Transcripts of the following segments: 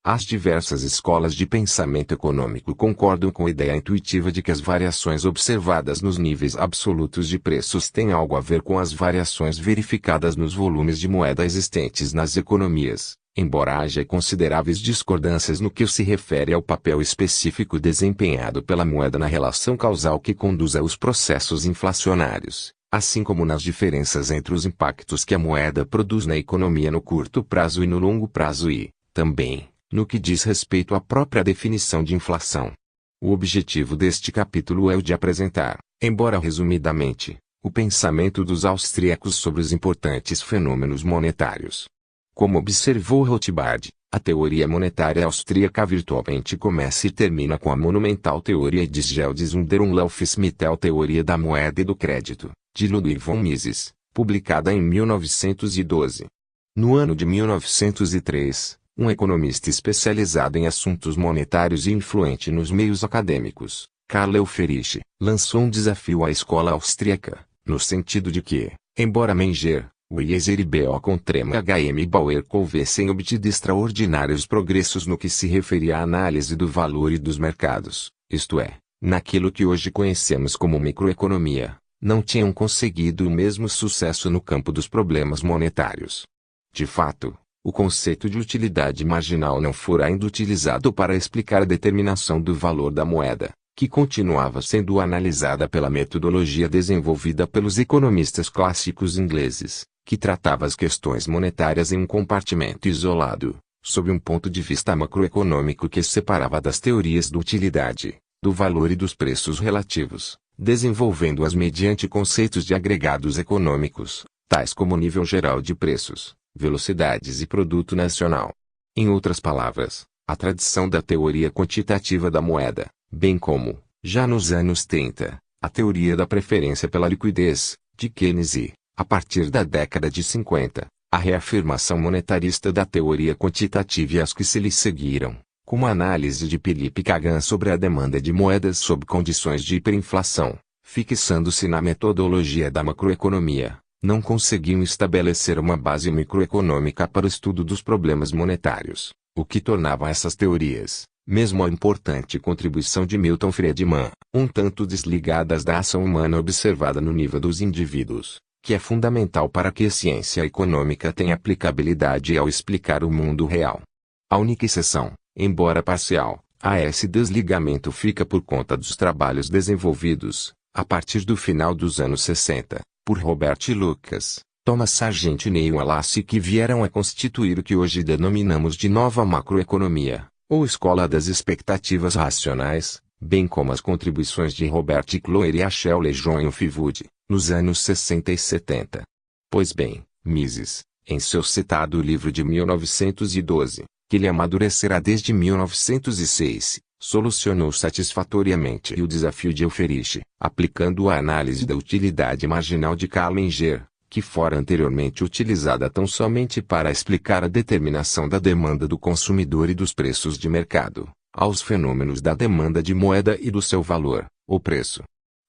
As diversas escolas de pensamento econômico concordam com a ideia intuitiva de que as variações observadas nos níveis absolutos de preços têm algo a ver com as variações verificadas nos volumes de moeda existentes nas economias, embora haja consideráveis discordâncias no que se refere ao papel específico desempenhado pela moeda na relação causal que conduz aos processos inflacionários, assim como nas diferenças entre os impactos que a moeda produz na economia no curto prazo e no longo prazo e, também, no que diz respeito à própria definição de inflação. O objetivo deste capítulo é o de apresentar, embora resumidamente, o pensamento dos austríacos sobre os importantes fenômenos monetários. Como observou Rothbard, a teoria monetária austríaca virtualmente começa e termina com a monumental teoria de Geldes und der Umlaufsmittel, teoria da moeda e do crédito, de Ludwig von Mises, publicada em 1912. No ano de 1903, um economista especializado em assuntos monetários e influente nos meios acadêmicos, Karl Euferich, lançou um desafio à escola austríaca, no sentido de que, embora Menger, Wieser e B.O. Contrema H.M. Bauer houvessem obtido extraordinários progressos no que se referia à análise do valor e dos mercados, isto é, naquilo que hoje conhecemos como microeconomia, não tinham conseguido o mesmo sucesso no campo dos problemas monetários. De fato, o conceito de utilidade marginal não fora ainda utilizado para explicar a determinação do valor da moeda, que continuava sendo analisada pela metodologia desenvolvida pelos economistas clássicos ingleses, que tratava as questões monetárias em um compartimento isolado, sob um ponto de vista macroeconômico que se separava das teorias da utilidade, do valor e dos preços relativos, desenvolvendo-as mediante conceitos de agregados econômicos, tais como nível geral de preços, velocidades e produto nacional. Em outras palavras, a tradição da teoria quantitativa da moeda, bem como, já nos anos 30, a teoria da preferência pela liquidez, de Keynes e, a partir da década de 50, a reafirmação monetarista da teoria quantitativa e as que se lhe seguiram, como a análise de Philippe Kagan sobre a demanda de moedas sob condições de hiperinflação, fixando-se na metodologia da macroeconomia, não conseguiam estabelecer uma base microeconômica para o estudo dos problemas monetários, o que tornava essas teorias, mesmo a importante contribuição de Milton Friedman, um tanto desligadas da ação humana observada no nível dos indivíduos, que é fundamental para que a ciência econômica tenha aplicabilidade ao explicar o mundo real. A única exceção, embora parcial, a esse desligamento fica por conta dos trabalhos desenvolvidos, a partir do final dos anos 60, por Robert Lucas, Thomas Sargent e Neil Alassi, que vieram a constituir o que hoje denominamos de nova macroeconomia, ou escola das expectativas racionais, bem como as contribuições de Robert Shkler e Achel Lejeune-Fiwood, nos anos 60 e 70. Pois bem, Mises, em seu citado livro de 1912, que lhe amadurecerá desde 1906, solucionou satisfatoriamente o desafio de Euferich, aplicando a análise da utilidade marginal de Karl Menger, que fora anteriormente utilizada tão somente para explicar a determinação da demanda do consumidor e dos preços de mercado, aos fenômenos da demanda de moeda e do seu valor, o preço.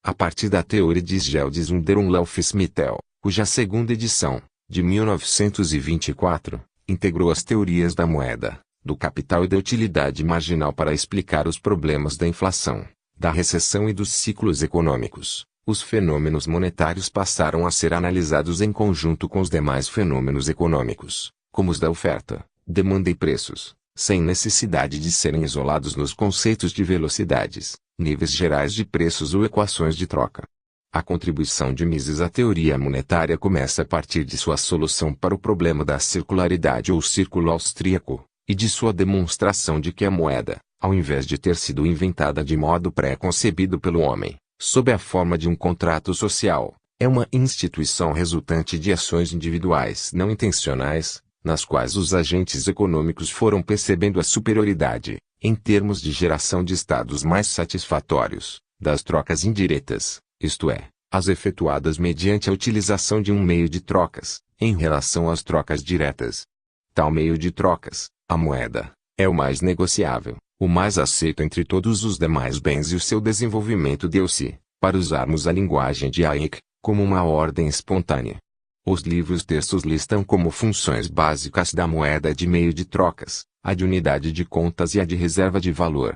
A partir da teoria de Geldes und der Umlaufsmittel, cuja segunda edição, de 1924, integrou as teorias da moeda, do capital e da utilidade marginal para explicar os problemas da inflação, da recessão e dos ciclos econômicos, os fenômenos monetários passaram a ser analisados em conjunto com os demais fenômenos econômicos, como os da oferta, demanda e preços, sem necessidade de serem isolados nos conceitos de velocidades, níveis gerais de preços ou equações de troca. A contribuição de Mises à teoria monetária começa a partir de sua solução para o problema da circularidade ou círculo austríaco, e de sua demonstração de que a moeda, ao invés de ter sido inventada de modo pré-concebido pelo homem, sob a forma de um contrato social, é uma instituição resultante de ações individuais não intencionais, nas quais os agentes econômicos foram percebendo a superioridade, em termos de geração de estados mais satisfatórios, das trocas indiretas, isto é, as efetuadas mediante a utilização de um meio de trocas, em relação às trocas diretas. Tal meio de trocas, a moeda, é o mais negociável, o mais aceito entre todos os demais bens e o seu desenvolvimento deu-se, para usarmos a linguagem de Hayek, como uma ordem espontânea. Os livros-textos listam como funções básicas da moeda de meio de trocas, a de unidade de contas e a de reserva de valor.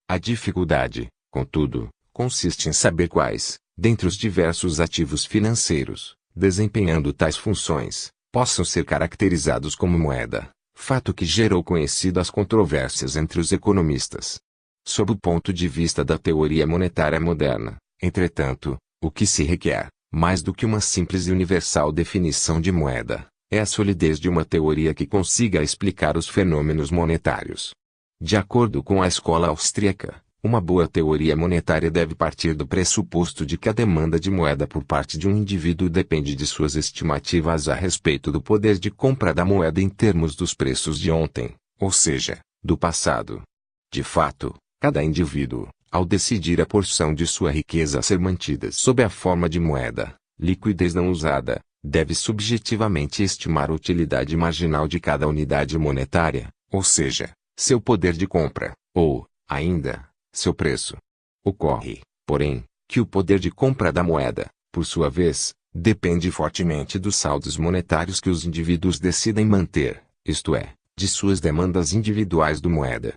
A dificuldade, contudo, consiste em saber quais, dentre os diversos ativos financeiros, desempenhando tais funções, possam ser caracterizados como moeda, fato que gerou conhecidas controvérsias entre os economistas. Sob o ponto de vista da teoria monetária moderna, entretanto, o que se requer, mais do que uma simples e universal definição de moeda, é a solidez de uma teoria que consiga explicar os fenômenos monetários. De acordo com a escola austríaca, uma boa teoria monetária deve partir do pressuposto de que a demanda de moeda por parte de um indivíduo depende de suas estimativas a respeito do poder de compra da moeda em termos dos preços de ontem, ou seja, do passado. De fato, cada indivíduo, ao decidir a porção de sua riqueza a ser mantida sob a forma de moeda, liquidez não usada, deve subjetivamente estimar a utilidade marginal de cada unidade monetária, ou seja, seu poder de compra, ou, ainda, seu preço. Ocorre, porém, que o poder de compra da moeda, por sua vez, depende fortemente dos saldos monetários que os indivíduos decidem manter, isto é, de suas demandas individuais do moeda.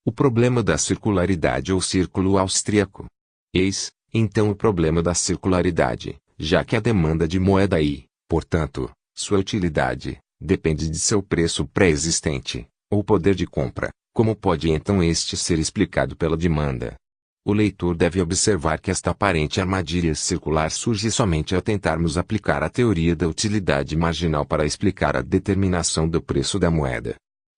O problema da circularidade ou círculo austríaco. Eis, então o problema da circularidade, já que a demanda de moeda e, portanto, sua utilidade, depende de seu preço pré-existente, ou poder de compra. Como pode então este ser explicado pela demanda? O leitor deve observar que esta aparente armadilha circular surge somente ao tentarmos aplicar a teoria da utilidade marginal para explicar a determinação do preço da moeda.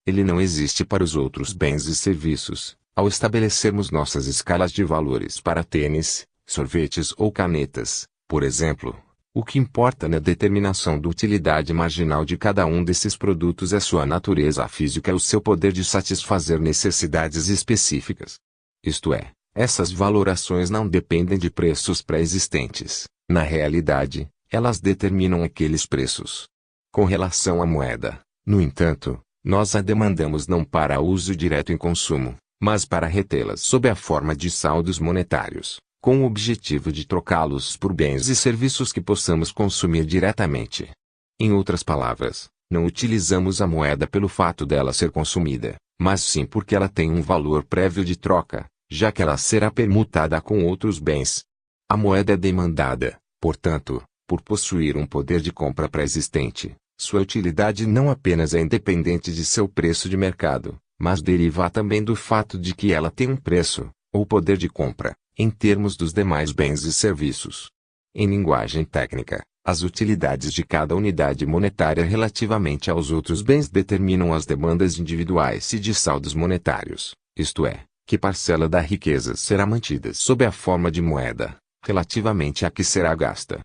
Ele não existe para os outros bens e serviços, ao estabelecermos nossas escalas de valores para tênis, sorvetes ou canetas, por exemplo. O que importa na determinação da utilidade marginal de cada um desses produtos é sua natureza física e o seu poder de satisfazer necessidades específicas. Isto é, essas valorações não dependem de preços pré-existentes. Na realidade, elas determinam aqueles preços. Com relação à moeda, no entanto, nós a demandamos não para uso direto em consumo, mas para retê-las sob a forma de saldos monetários, com o objetivo de trocá-los por bens e serviços que possamos consumir diretamente. Em outras palavras, não utilizamos a moeda pelo fato dela ser consumida, mas sim porque ela tem um valor prévio de troca, já que ela será permutada com outros bens. A moeda é demandada, portanto, por possuir um poder de compra pré-existente. Sua utilidade não apenas é independente de seu preço de mercado, mas deriva também do fato de que ela tem um preço, ou poder de compra, em termos dos demais bens e serviços. Em linguagem técnica, as utilidades de cada unidade monetária relativamente aos outros bens determinam as demandas individuais e de saldos monetários, isto é, que parcela da riqueza será mantida sob a forma de moeda, relativamente a que será gasta.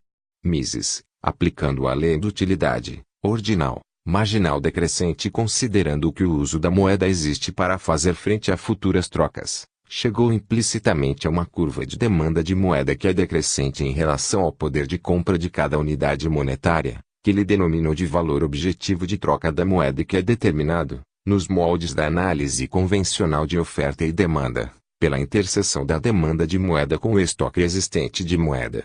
Mises, aplicando a lei de utilidade ordinal, marginal decrescente e considerando que o uso da moeda existe para fazer frente a futuras trocas, chegou implicitamente a uma curva de demanda de moeda que é decrescente em relação ao poder de compra de cada unidade monetária, que ele denominou de valor objetivo de troca da moeda e que é determinado, nos moldes da análise convencional de oferta e demanda, pela interseção da demanda de moeda com o estoque existente de moeda.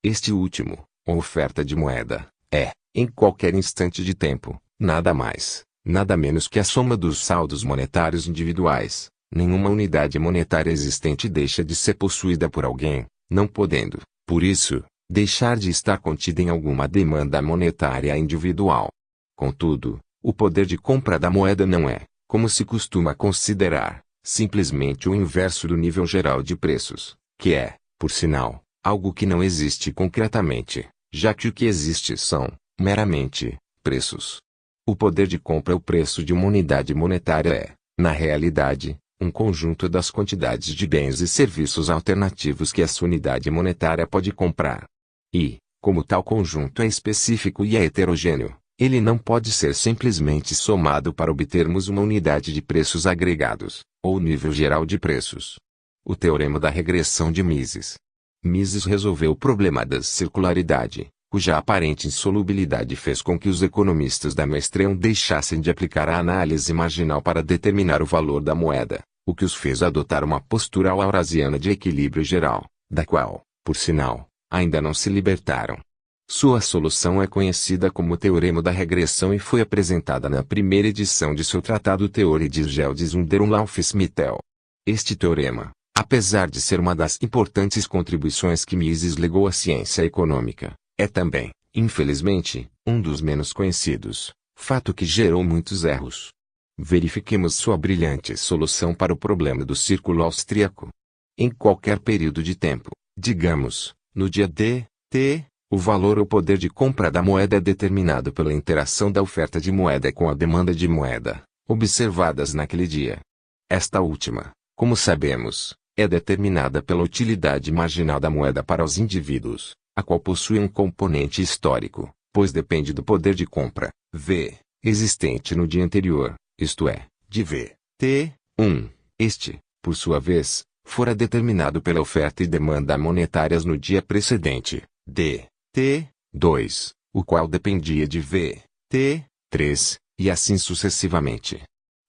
Este último, a oferta de moeda, é, em qualquer instante de tempo, nada mais, nada menos que a soma dos saldos monetários individuais. Nenhuma unidade monetária existente deixa de ser possuída por alguém, não podendo, por isso, deixar de estar contida em alguma demanda monetária individual. Contudo, o poder de compra da moeda não é, como se costuma considerar, simplesmente o inverso do nível geral de preços, que é, por sinal, algo que não existe concretamente, já que o que existe são, meramente, preços. O poder de compra, o preço de uma unidade monetária é, na realidade, um conjunto das quantidades de bens e serviços alternativos que essa unidade monetária pode comprar. E, como tal conjunto é específico e é heterogêneo, ele não pode ser simplesmente somado para obtermos uma unidade de preços agregados, ou nível geral de preços. O teorema da regressão de Mises. Mises resolveu o problema da circularidade, cuja aparente insolubilidade fez com que os economistas da Mainstream deixassem de aplicar a análise marginal para determinar o valor da moeda, o que os fez adotar uma postura eurasiana de equilíbrio geral, da qual, por sinal, ainda não se libertaram. Sua solução é conhecida como Teorema da Regressão e foi apresentada na primeira edição de seu tratado Theorie des Geldes und der Umlaufsmittel. Este teorema, apesar de ser uma das importantes contribuições que Mises legou à ciência econômica, é também, infelizmente, um dos menos conhecidos, fato que gerou muitos erros. Verifiquemos sua brilhante solução para o problema do círculo austríaco. Em qualquer período de tempo, digamos, no dia D, T, o valor ou poder de compra da moeda é determinado pela interação da oferta de moeda com a demanda de moeda, observadas naquele dia. Esta última, como sabemos, é determinada pela utilidade marginal da moeda para os indivíduos, a qual possui um componente histórico, pois depende do poder de compra, V, existente no dia anterior, isto é, de V, T, 1. Este, por sua vez, fora determinado pela oferta e demanda monetárias no dia precedente, D, T, 2, o qual dependia de V, T, 3, e assim sucessivamente.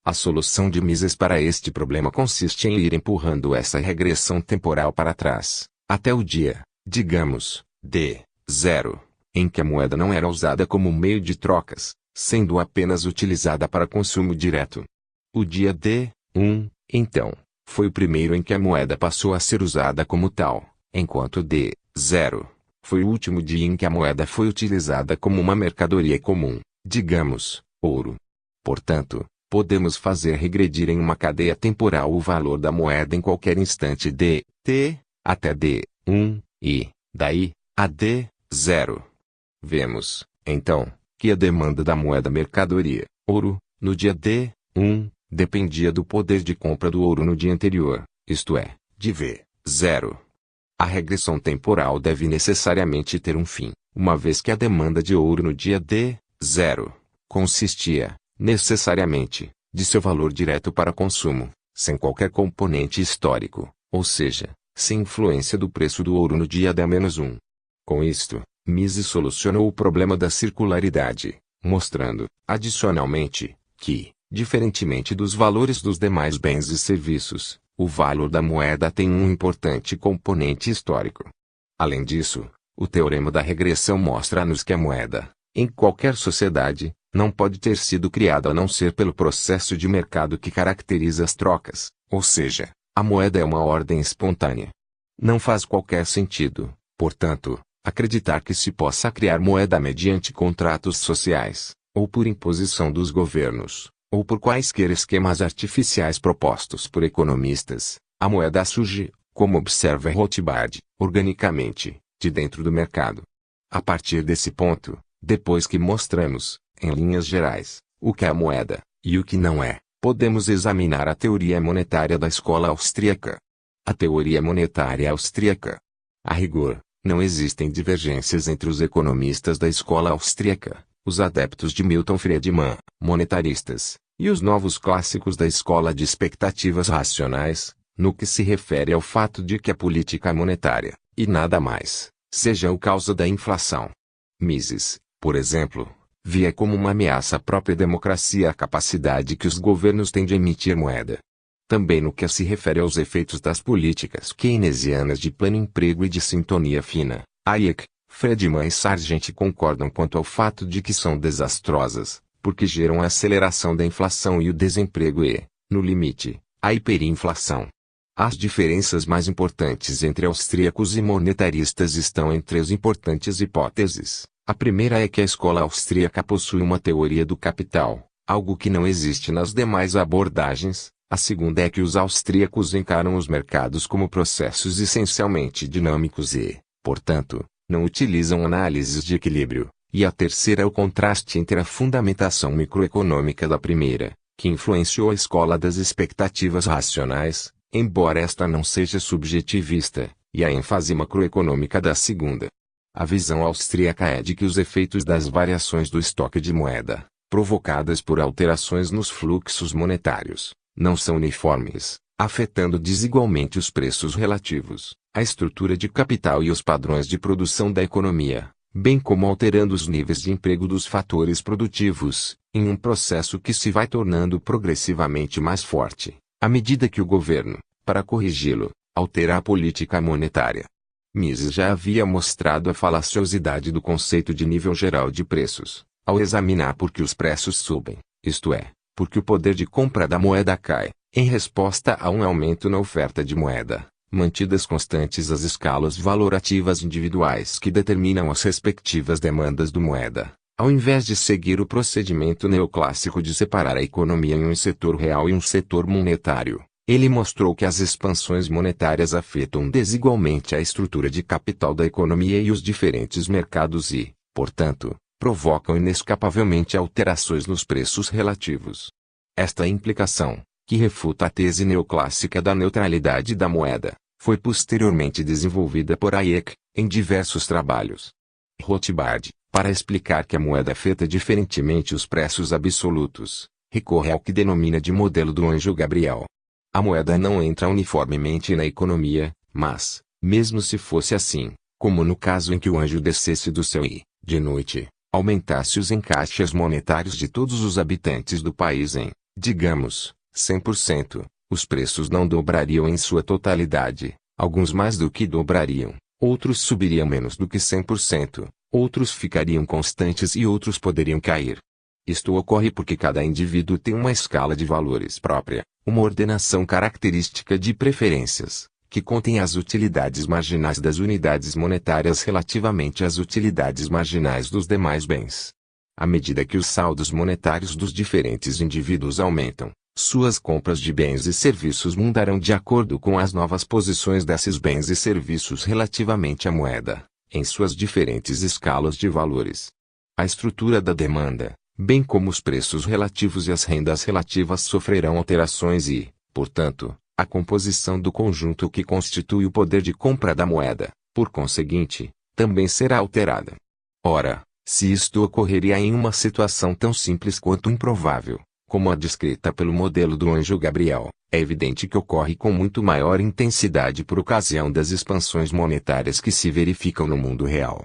A solução de Mises para este problema consiste em ir empurrando essa regressão temporal para trás, até o dia, digamos, D, 0, em que a moeda não era usada como meio de trocas, sendo apenas utilizada para consumo direto. O dia D, 1, então, foi o primeiro em que a moeda passou a ser usada como tal, enquanto D, 0, foi o último dia em que a moeda foi utilizada como uma mercadoria comum, digamos, ouro. Portanto, podemos fazer regredir em uma cadeia temporal o valor da moeda em qualquer instante D, T, até D, 1, e, daí, a D, 0. Vemos, então, que a demanda da moeda mercadoria, ouro, no dia D, 1, dependia do poder de compra do ouro no dia anterior, isto é, de V, 0. A regressão temporal deve necessariamente ter um fim, uma vez que a demanda de ouro no dia D, 0, consistia, necessariamente, de seu valor direto para consumo, sem qualquer componente histórico, ou seja, sem influência do preço do ouro no dia D-1. Com isto, Mises solucionou o problema da circularidade, mostrando, adicionalmente, que, diferentemente dos valores dos demais bens e serviços, o valor da moeda tem um importante componente histórico. Além disso, o teorema da regressão mostra-nos que a moeda, em qualquer sociedade, não pode ter sido criada a não ser pelo processo de mercado que caracteriza as trocas, ou seja, a moeda é uma ordem espontânea. Não faz qualquer sentido, portanto, acreditar que se possa criar moeda mediante contratos sociais, ou por imposição dos governos, ou por quaisquer esquemas artificiais propostos por economistas. A moeda surge, como observa Rothbard, organicamente, de dentro do mercado. A partir desse ponto, depois que mostramos, em linhas gerais, o que é a moeda, e o que não é, podemos examinar a teoria monetária da escola austríaca. A teoria monetária austríaca. A rigor, não existem divergências entre os economistas da escola austríaca, os adeptos de Milton Friedman, monetaristas, e os novos clássicos da escola de expectativas racionais, no que se refere ao fato de que a política monetária, e nada mais, seja a causa da inflação. Mises, por exemplo, via como uma ameaça à própria democracia a capacidade que os governos têm de emitir moeda. Também no que se refere aos efeitos das políticas keynesianas de pleno emprego e de sintonia fina, Hayek, Friedman e Sargent concordam quanto ao fato de que são desastrosas, porque geram a aceleração da inflação e o desemprego e, no limite, a hiperinflação. As diferenças mais importantes entre austríacos e monetaristas estão em três importantes hipóteses. A primeira é que a escola austríaca possui uma teoria do capital, algo que não existe nas demais abordagens. A segunda é que os austríacos encaram os mercados como processos essencialmente dinâmicos e, portanto, não utilizam análises de equilíbrio. E a terceira é o contraste entre a fundamentação microeconômica da primeira, que influenciou a escola das expectativas racionais, embora esta não seja subjetivista, e a ênfase macroeconômica da segunda. A visão austríaca é de que os efeitos das variações do estoque de moeda, provocadas por alterações nos fluxos monetários, não são uniformes, afetando desigualmente os preços relativos, a estrutura de capital e os padrões de produção da economia, bem como alterando os níveis de emprego dos fatores produtivos, em um processo que se vai tornando progressivamente mais forte, à medida que o governo, para corrigi-lo, altera a política monetária. Mises já havia mostrado a falaciosidade do conceito de nível geral de preços, ao examinar por que os preços subem, isto é, porque o poder de compra da moeda cai, em resposta a um aumento na oferta de moeda, mantidas constantes as escalas valorativas individuais que determinam as respectivas demandas do moeda, ao invés de seguir o procedimento neoclássico de separar a economia em um setor real e um setor monetário. Ele mostrou que as expansões monetárias afetam desigualmente a estrutura de capital da economia e os diferentes mercados e, portanto, provocam inescapavelmente alterações nos preços relativos. Esta implicação, que refuta a tese neoclássica da neutralidade da moeda, foi posteriormente desenvolvida por Hayek, em diversos trabalhos. Rothbard, para explicar que a moeda afeta diferentemente os preços absolutos, recorre ao que denomina de modelo do anjo Gabriel. A moeda não entra uniformemente na economia, mas, mesmo se fosse assim, como no caso em que o anjo descesse do céu e, de noite, aumentasse os encaixes monetários de todos os habitantes do país em, digamos, 100%, os preços não dobrariam em sua totalidade, alguns mais do que dobrariam, outros subiriam menos do que 100%, outros ficariam constantes e outros poderiam cair. Isto ocorre porque cada indivíduo tem uma escala de valores própria, uma ordenação característica de preferências, que contém as utilidades marginais das unidades monetárias relativamente às utilidades marginais dos demais bens. À medida que os saldos monetários dos diferentes indivíduos aumentam, suas compras de bens e serviços mudarão de acordo com as novas posições desses bens e serviços relativamente à moeda, em suas diferentes escalas de valores. A estrutura da demanda, bem como os preços relativos e as rendas relativas sofrerão alterações e, portanto, a composição do conjunto que constitui o poder de compra da moeda, por conseguinte, também será alterada. Ora, se isto ocorreria em uma situação tão simples quanto improvável, como a descrita pelo modelo do anjo Gabriel, é evidente que ocorre com muito maior intensidade por ocasião das expansões monetárias que se verificam no mundo real.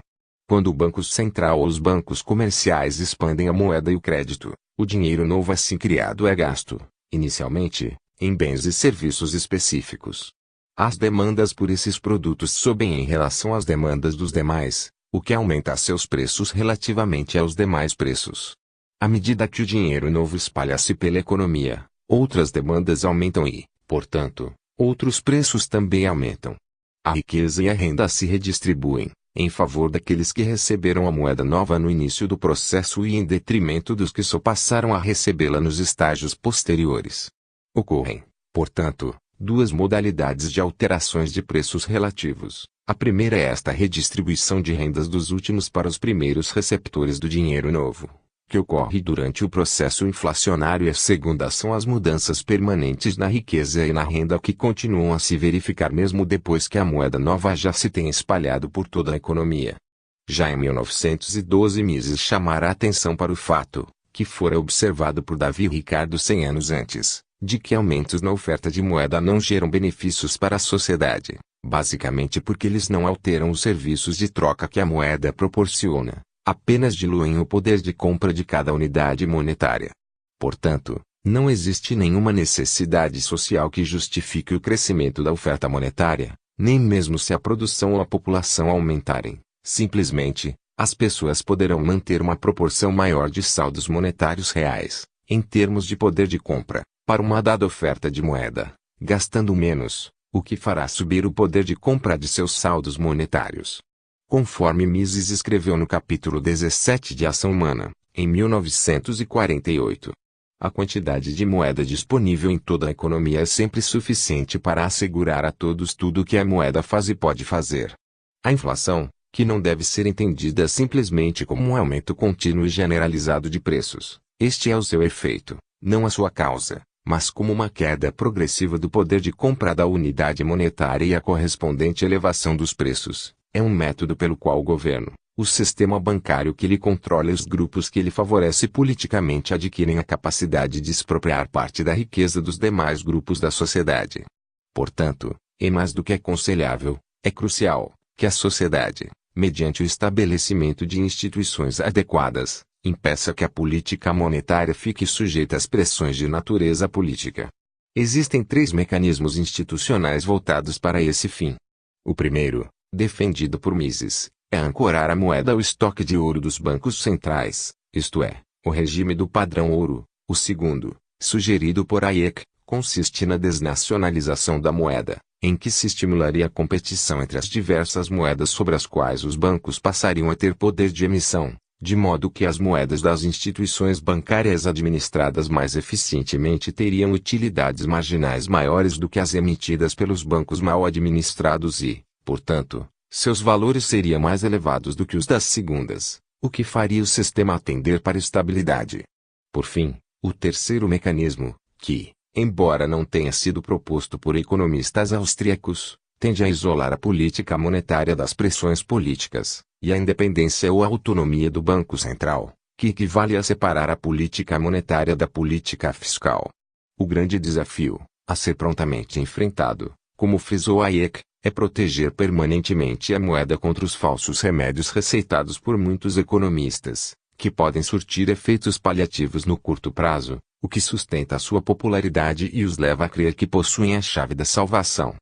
Quando o Banco Central ou os bancos comerciais expandem a moeda e o crédito, o dinheiro novo assim criado é gasto, inicialmente, em bens e serviços específicos. As demandas por esses produtos sobem em relação às demandas dos demais, o que aumenta seus preços relativamente aos demais preços. À medida que o dinheiro novo espalha-se pela economia, outras demandas aumentam e, portanto, outros preços também aumentam. A riqueza e a renda se redistribuem, em favor daqueles que receberam a moeda nova no início do processo e em detrimento dos que só passaram a recebê-la nos estágios posteriores. Ocorrem, portanto, duas modalidades de alterações de preços relativos. A primeira é esta redistribuição de rendas dos últimos para os primeiros receptores do dinheiro novo, que ocorre durante o processo inflacionário, e a segunda são as mudanças permanentes na riqueza e na renda que continuam a se verificar mesmo depois que a moeda nova já se tenha espalhado por toda a economia. Já em 1912 Mises chamara a atenção para o fato, que fora observado por Davi Ricardo 100 anos antes, de que aumentos na oferta de moeda não geram benefícios para a sociedade, basicamente porque eles não alteram os serviços de troca que a moeda proporciona, apenas diluem o poder de compra de cada unidade monetária. Portanto, não existe nenhuma necessidade social que justifique o crescimento da oferta monetária, nem mesmo se a produção ou a população aumentarem. Simplesmente, as pessoas poderão manter uma proporção maior de saldos monetários reais, em termos de poder de compra, para uma dada oferta de moeda, gastando menos, o que fará subir o poder de compra de seus saldos monetários. Conforme Mises escreveu no capítulo 17 de Ação Humana, em 1948, a quantidade de moeda disponível em toda a economia é sempre suficiente para assegurar a todos tudo o que a moeda faz e pode fazer. A inflação, que não deve ser entendida simplesmente como um aumento contínuo e generalizado de preços, este é o seu efeito, não a sua causa, mas como uma queda progressiva do poder de compra da unidade monetária e a correspondente elevação dos preços. É um método pelo qual o governo, o sistema bancário que lhe controla e os grupos que lhe favorece politicamente adquirem a capacidade de expropriar parte da riqueza dos demais grupos da sociedade. Portanto, é mais do que aconselhável, é crucial, que a sociedade, mediante o estabelecimento de instituições adequadas, impeça que a política monetária fique sujeita às pressões de natureza política. Existem 3 mecanismos institucionais voltados para esse fim. O primeiro, defendido por Mises, é ancorar a moeda ao estoque de ouro dos bancos centrais, isto é, o regime do padrão ouro. O segundo, sugerido por Hayek, consiste na desnacionalização da moeda, em que se estimularia a competição entre as diversas moedas sobre as quais os bancos passariam a ter poder de emissão, de modo que as moedas das instituições bancárias administradas mais eficientemente teriam utilidades marginais maiores do que as emitidas pelos bancos mal administrados e, portanto, seus valores seriam mais elevados do que os das segundas, o que faria o sistema tender para estabilidade. Por fim, o terceiro mecanismo, que, embora não tenha sido proposto por economistas austríacos, tende a isolar a política monetária das pressões políticas, e a independência ou a autonomia do Banco Central, que equivale a separar a política monetária da política fiscal. O grande desafio, a ser prontamente enfrentado, como frisou Hayek, é proteger permanentemente a moeda contra os falsos remédios receitados por muitos economistas, que podem surtir efeitos paliativos no curto prazo, o que sustenta a sua popularidade e os leva a crer que possuem a chave da salvação.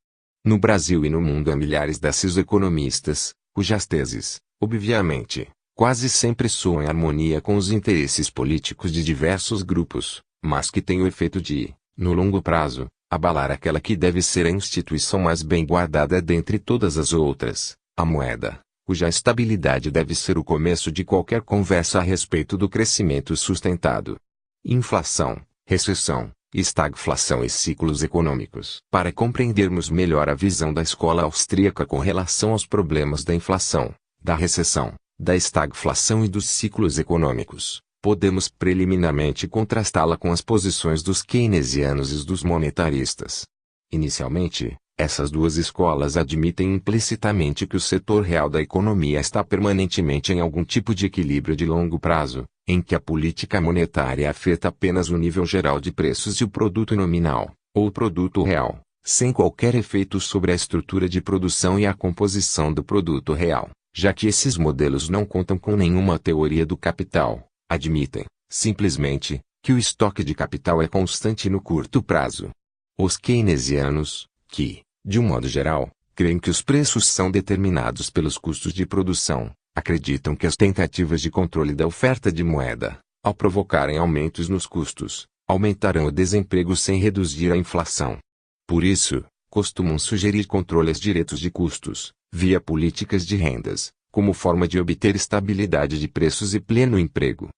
No Brasil e no mundo há milhares desses economistas, cujas teses, obviamente, quase sempre soam em harmonia com os interesses políticos de diversos grupos, mas que têm o efeito de, no longo prazo, abalar aquela que deve ser a instituição mais bem guardada dentre todas as outras, a moeda, cuja estabilidade deve ser o começo de qualquer conversa a respeito do crescimento sustentado. Inflação, recessão, estagflação e ciclos econômicos. Para compreendermos melhor a visão da escola austríaca com relação aos problemas da inflação, da recessão, da estagflação e dos ciclos econômicos, podemos preliminarmente contrastá-la com as posições dos keynesianos e dos monetaristas. Inicialmente, essas duas escolas admitem implicitamente que o setor real da economia está permanentemente em algum tipo de equilíbrio de longo prazo, em que a política monetária afeta apenas o nível geral de preços e o produto nominal, ou o produto real, sem qualquer efeito sobre a estrutura de produção e a composição do produto real, já que esses modelos não contam com nenhuma teoria do capital, admitem, simplesmente, que o estoque de capital é constante no curto prazo. Os keynesianos, que, de um modo geral, creem que os preços são determinados pelos custos de produção, acreditam que as tentativas de controle da oferta de moeda, ao provocarem aumentos nos custos, aumentarão o desemprego sem reduzir a inflação. Por isso, costumam sugerir controles diretos de custos, via políticas de rendas, como forma de obter estabilidade de preços e pleno emprego.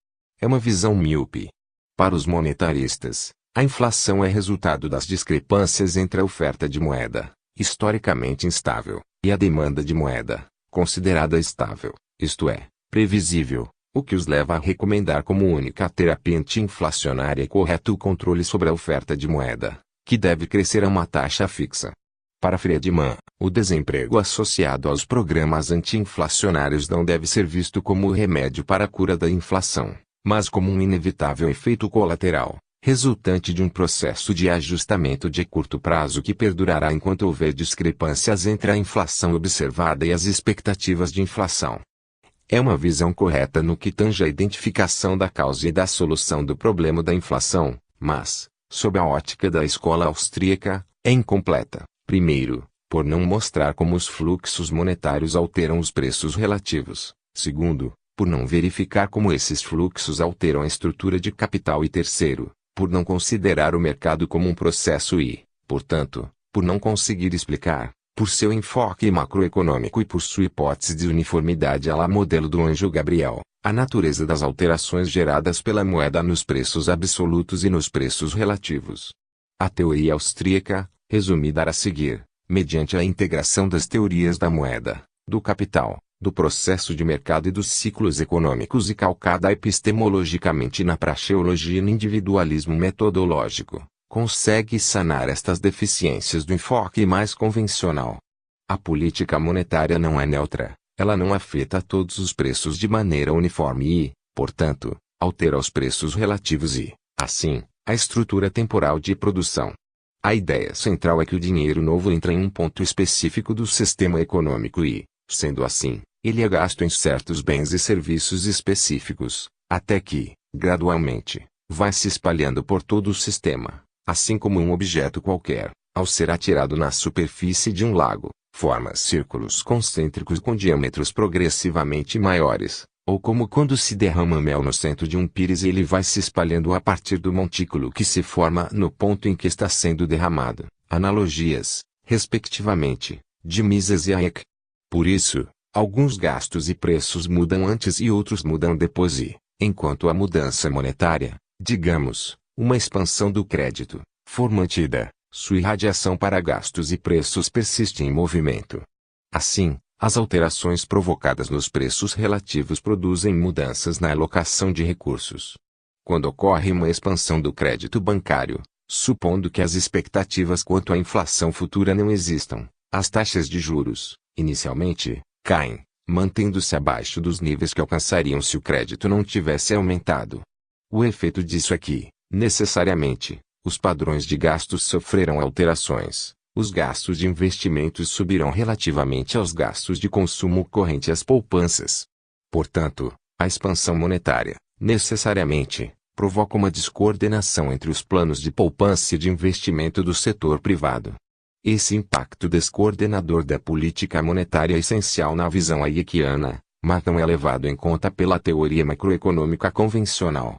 É uma visão míope. Para os monetaristas, a inflação é resultado das discrepâncias entre a oferta de moeda, historicamente instável, e a demanda de moeda, considerada estável, isto é, previsível, o que os leva a recomendar como única terapia anti-inflacionária correta o controle sobre a oferta de moeda, que deve crescer a uma taxa fixa. Para Friedman, o desemprego associado aos programas anti-inflacionários não deve ser visto como o remédio para a cura da inflação, mas como um inevitável efeito colateral, resultante de um processo de ajustamento de curto prazo que perdurará enquanto houver discrepâncias entre a inflação observada e as expectativas de inflação. É uma visão correta no que tange à identificação da causa e da solução do problema da inflação, mas, sob a ótica da escola austríaca, é incompleta. Primeiro, por não mostrar como os fluxos monetários alteram os preços relativos. Segundo, por não verificar como esses fluxos alteram a estrutura de capital. E terceiro, por não considerar o mercado como um processo e, portanto, por não conseguir explicar, por seu enfoque macroeconômico e por sua hipótese de uniformidade à la modelo do anjo Gabriel, a natureza das alterações geradas pela moeda nos preços absolutos e nos preços relativos. A teoria austríaca, resumida a seguir, mediante a integração das teorias da moeda, do capital, do processo de mercado e dos ciclos econômicos e calcada epistemologicamente na praxeologia e no individualismo metodológico, consegue sanar estas deficiências do enfoque mais convencional. A política monetária não é neutra, ela não afeta todos os preços de maneira uniforme e, portanto, altera os preços relativos e, assim, a estrutura temporal de produção. A ideia central é que o dinheiro novo entra em um ponto específico do sistema econômico e, sendo assim, ele é gasto em certos bens e serviços específicos, até que, gradualmente, vai se espalhando por todo o sistema, assim como um objeto qualquer, ao ser atirado na superfície de um lago, forma círculos concêntricos com diâmetros progressivamente maiores, ou como quando se derrama mel no centro de um pires e ele vai se espalhando a partir do montículo que se forma no ponto em que está sendo derramado. Analogias, respectivamente, de Mises e Hayek. Por isso, alguns gastos e preços mudam antes e outros mudam depois e, enquanto a mudança monetária, digamos, uma expansão do crédito, for mantida, sua irradiação para gastos e preços persiste em movimento. Assim, as alterações provocadas nos preços relativos produzem mudanças na alocação de recursos. Quando ocorre uma expansão do crédito bancário, supondo que as expectativas quanto à inflação futura não existam, as taxas de juros, inicialmente, caem, mantendo-se abaixo dos níveis que alcançariam se o crédito não tivesse aumentado. O efeito disso é que, necessariamente, os padrões de gastos sofrerão alterações. Os gastos de investimentos subirão relativamente aos gastos de consumo corrente e às poupanças. Portanto, a expansão monetária, necessariamente, provoca uma descoordenação entre os planos de poupança e de investimento do setor privado. Esse impacto descoordenador da política monetária é essencial na visão hayekiana, mas não é levado em conta pela teoria macroeconômica convencional.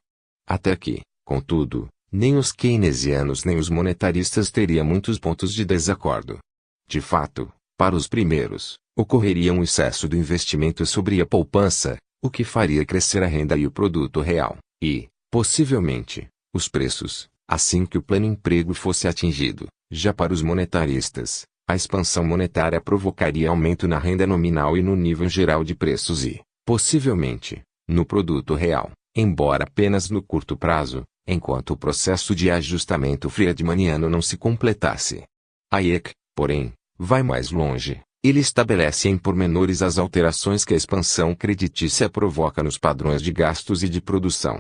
Até que, contudo, nem os keynesianos nem os monetaristas teriam muitos pontos de desacordo. De fato, para os primeiros, ocorreria um excesso do investimento sobre a poupança, o que faria crescer a renda e o produto real, e, possivelmente, os preços, assim que o pleno emprego fosse atingido. Já para os monetaristas, a expansão monetária provocaria aumento na renda nominal e no nível geral de preços e, possivelmente, no produto real, embora apenas no curto prazo, enquanto o processo de ajustamento friedmaniano não se completasse. Hayek, porém, vai mais longe. Ele estabelece em pormenores as alterações que a expansão creditícia provoca nos padrões de gastos e de produção.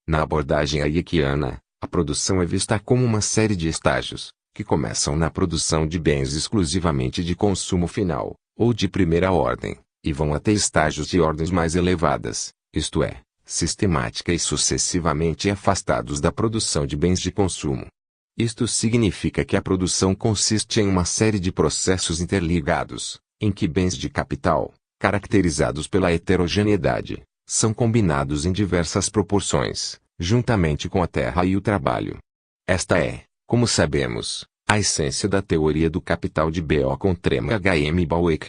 Na abordagem hayekiana, a produção é vista como uma série de estágios, que começam na produção de bens exclusivamente de consumo final, ou de primeira ordem, e vão até estágios de ordens mais elevadas, isto é, sistemática e sucessivamente afastados da produção de bens de consumo. Isto significa que a produção consiste em uma série de processos interligados, em que bens de capital, caracterizados pela heterogeneidade, são combinados em diversas proporções, juntamente com a terra e o trabalho. Esta é, como sabemos, a essência da teoria do capital de B.O. Contrema H.M. Bauek.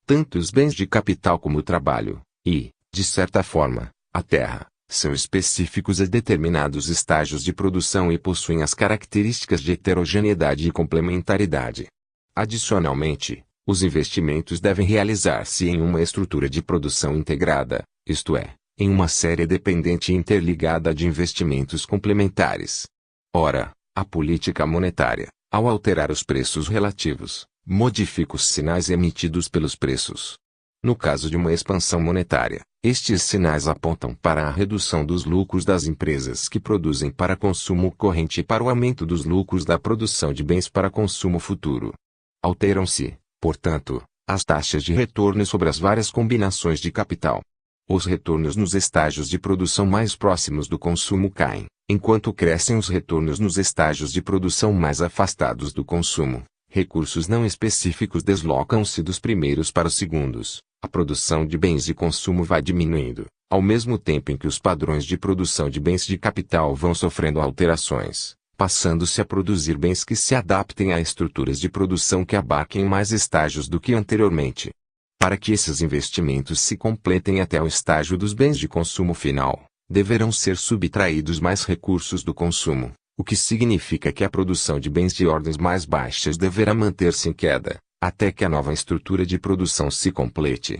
Tanto os bens de capital como o trabalho, e, de certa forma, a terra, são específicos a determinados estágios de produção e possuem as características de heterogeneidade e complementaridade. Adicionalmente, os investimentos devem realizar-se em uma estrutura de produção integrada, isto é, em uma série dependente e interligada de investimentos complementares. Ora, a política monetária, ao alterar os preços relativos, modifica os sinais emitidos pelos preços. No caso de uma expansão monetária, estes sinais apontam para a redução dos lucros das empresas que produzem para consumo corrente e para o aumento dos lucros da produção de bens para consumo futuro. Alteram-se, portanto, as taxas de retorno sobre as várias combinações de capital. Os retornos nos estágios de produção mais próximos do consumo caem, enquanto crescem os retornos nos estágios de produção mais afastados do consumo. Recursos não específicos deslocam-se dos primeiros para os segundos. A produção de bens de consumo vai diminuindo, ao mesmo tempo em que os padrões de produção de bens de capital vão sofrendo alterações, passando-se a produzir bens que se adaptem a estruturas de produção que abarquem mais estágios do que anteriormente. Para que esses investimentos se completem até o estágio dos bens de consumo final, deverão ser subtraídos mais recursos do consumo, o que significa que a produção de bens de ordens mais baixas deverá manter-se em queda, até que a nova estrutura de produção se complete.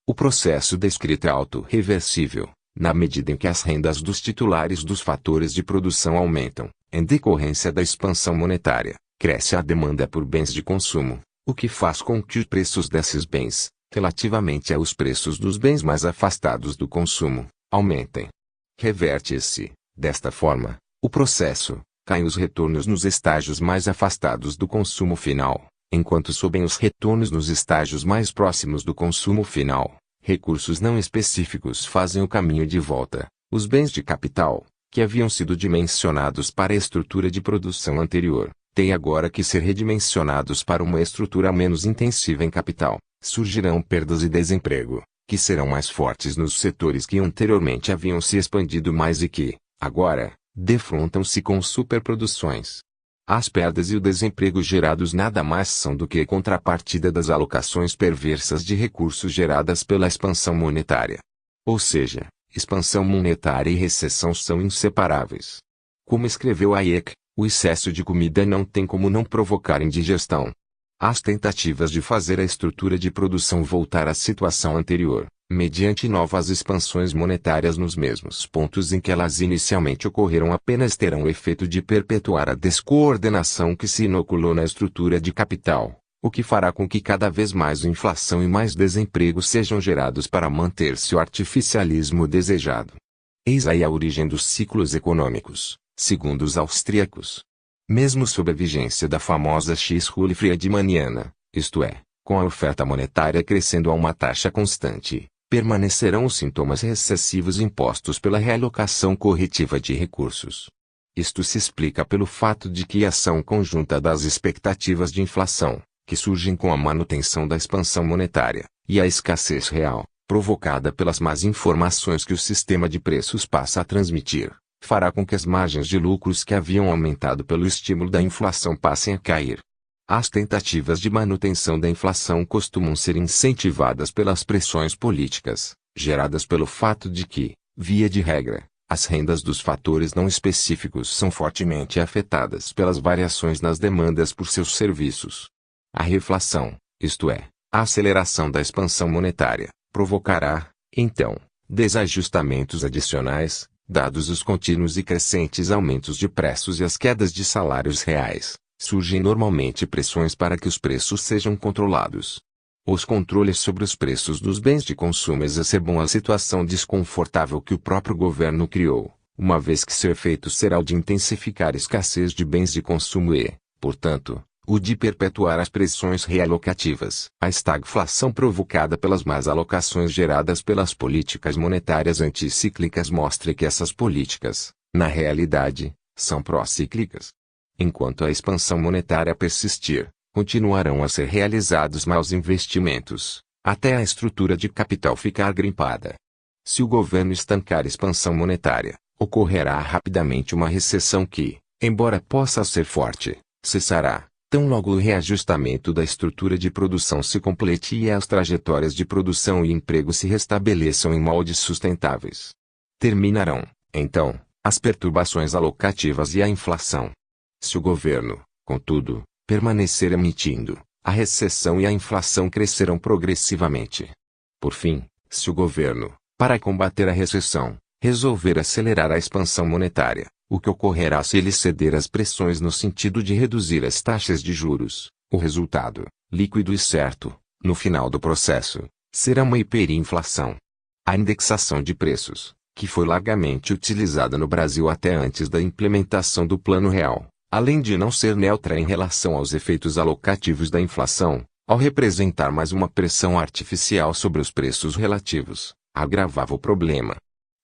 O processo descrito é autorreversível, na medida em que as rendas dos titulares dos fatores de produção aumentam, em decorrência da expansão monetária, cresce a demanda por bens de consumo, o que faz com que os preços desses bens, relativamente aos preços dos bens mais afastados do consumo, aumentem. Reverte-se, desta forma, o processo, caem os retornos nos estágios mais afastados do consumo final, enquanto sobem os retornos nos estágios mais próximos do consumo final. Recursos não específicos fazem o caminho de volta. Os bens de capital, que haviam sido dimensionados para a estrutura de produção anterior, têm agora que ser redimensionados para uma estrutura menos intensiva em capital. Surgirão perdas e desemprego, que serão mais fortes nos setores que anteriormente haviam se expandido mais e que, agora, defrontam-se com superproduções. As perdas e o desemprego gerados nada mais são do que contrapartida das alocações perversas de recursos geradas pela expansão monetária. Ou seja, expansão monetária e recessão são inseparáveis. Como escreveu Hayek, o excesso de comida não tem como não provocar indigestão. As tentativas de fazer a estrutura de produção voltar à situação anterior, mediante novas expansões monetárias nos mesmos pontos em que elas inicialmente ocorreram, apenas terão o efeito de perpetuar a descoordenação que se inoculou na estrutura de capital, o que fará com que cada vez mais inflação e mais desemprego sejam gerados para manter-se o artificialismo desejado. Eis aí a origem dos ciclos econômicos, segundo os austríacos. Mesmo sob a vigência da famosa X-Rule friedmaniana, isto é, com a oferta monetária crescendo a uma taxa constante, permanecerão os sintomas recessivos impostos pela realocação corretiva de recursos. Isto se explica pelo fato de que a ação conjunta das expectativas de inflação, que surgem com a manutenção da expansão monetária, e a escassez real, provocada pelas más informações que o sistema de preços passa a transmitir, fará com que as margens de lucros que haviam aumentado pelo estímulo da inflação passem a cair. As tentativas de manutenção da inflação costumam ser incentivadas pelas pressões políticas, geradas pelo fato de que, via de regra, as rendas dos fatores não específicos são fortemente afetadas pelas variações nas demandas por seus serviços. A reflação, isto é, a aceleração da expansão monetária, provocará, então, desajustamentos adicionais, dados os contínuos e crescentes aumentos de preços e as quedas de salários reais. Surgem normalmente pressões para que os preços sejam controlados. Os controles sobre os preços dos bens de consumo exacerbam a situação desconfortável que o próprio governo criou, uma vez que seu efeito será o de intensificar a escassez de bens de consumo e, portanto, o de perpetuar as pressões realocativas. A estagflação provocada pelas más alocações geradas pelas políticas monetárias anticíclicas mostra que essas políticas, na realidade, são procíclicas. Enquanto a expansão monetária persistir, continuarão a ser realizados maus investimentos, até a estrutura de capital ficar grimpada. Se o governo estancar a expansão monetária, ocorrerá rapidamente uma recessão que, embora possa ser forte, cessará, tão logo o reajustamento da estrutura de produção se complete e as trajetórias de produção e emprego se restabeleçam em moldes sustentáveis. Terminarão, então, as perturbações alocativas e a inflação. Se o governo, contudo, permanecer emitindo, a recessão e a inflação crescerão progressivamente. Por fim, se o governo, para combater a recessão, resolver acelerar a expansão monetária, o que ocorrerá se ele ceder às pressões no sentido de reduzir as taxas de juros, o resultado, líquido e certo, no final do processo, será uma hiperinflação. A indexação de preços, que foi largamente utilizada no Brasil até antes da implementação do Plano Real, além de não ser neutra em relação aos efeitos alocativos da inflação, ao representar mais uma pressão artificial sobre os preços relativos, agravava o problema.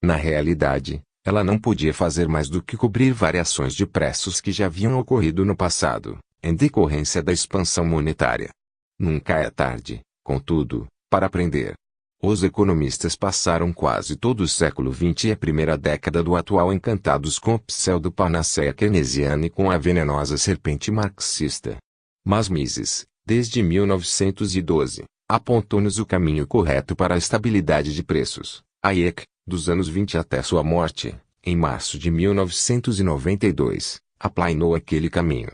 Na realidade, ela não podia fazer mais do que cobrir variações de preços que já haviam ocorrido no passado, em decorrência da expansão monetária. Nunca é tarde, contudo, para aprender. Os economistas passaram quase todo o século XX e a primeira década do atual encantados com a pseudo-panaceia keynesiana e com a venenosa serpente marxista. Mas Mises, desde 1912, apontou-nos o caminho correto para a estabilidade de preços. Hayek, dos anos 20 até sua morte, em março de 1992, aplainou aquele caminho.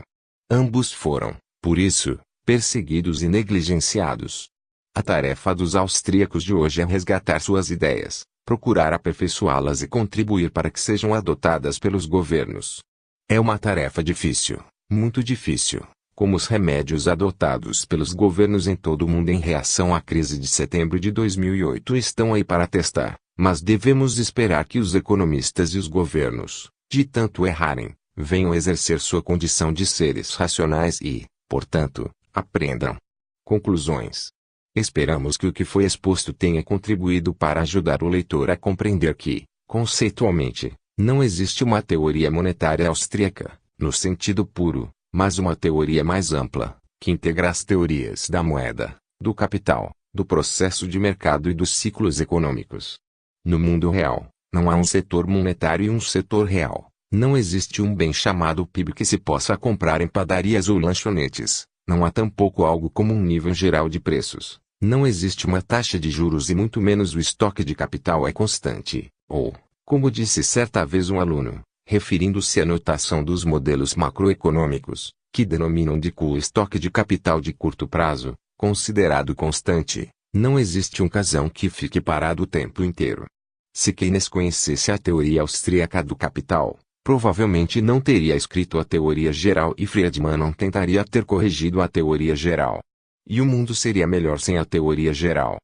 Ambos foram, por isso, perseguidos e negligenciados. A tarefa dos austríacos de hoje é resgatar suas ideias, procurar aperfeiçoá-las e contribuir para que sejam adotadas pelos governos. É uma tarefa difícil, muito difícil, como os remédios adotados pelos governos em todo o mundo em reação à crise de setembro de 2008 estão aí para testar, mas devemos esperar que os economistas e os governos, de tanto errarem, venham exercer sua condição de seres racionais e, portanto, aprendam. Conclusões. Esperamos que o que foi exposto tenha contribuído para ajudar o leitor a compreender que, conceitualmente, não existe uma teoria monetária austríaca, no sentido puro, mas uma teoria mais ampla, que integra as teorias da moeda, do capital, do processo de mercado e dos ciclos econômicos. No mundo real, não há um setor monetário e um setor real. Não existe um bem chamado PIB que se possa comprar em padarias ou lanchonetes. Não há tampouco algo como um nível geral de preços. Não existe uma taxa de juros e muito menos o estoque de capital é constante. Ou, como disse certa vez um aluno, referindo-se à notação dos modelos macroeconômicos, que denominam de Q o estoque de capital de curto prazo, considerado constante, não existe um casão que fique parado o tempo inteiro. Se Keynes conhecesse a teoria austríaca do capital, provavelmente não teria escrito a teoria geral e Friedman não tentaria ter corrigido a teoria geral. E o mundo seria melhor sem a teoria geral.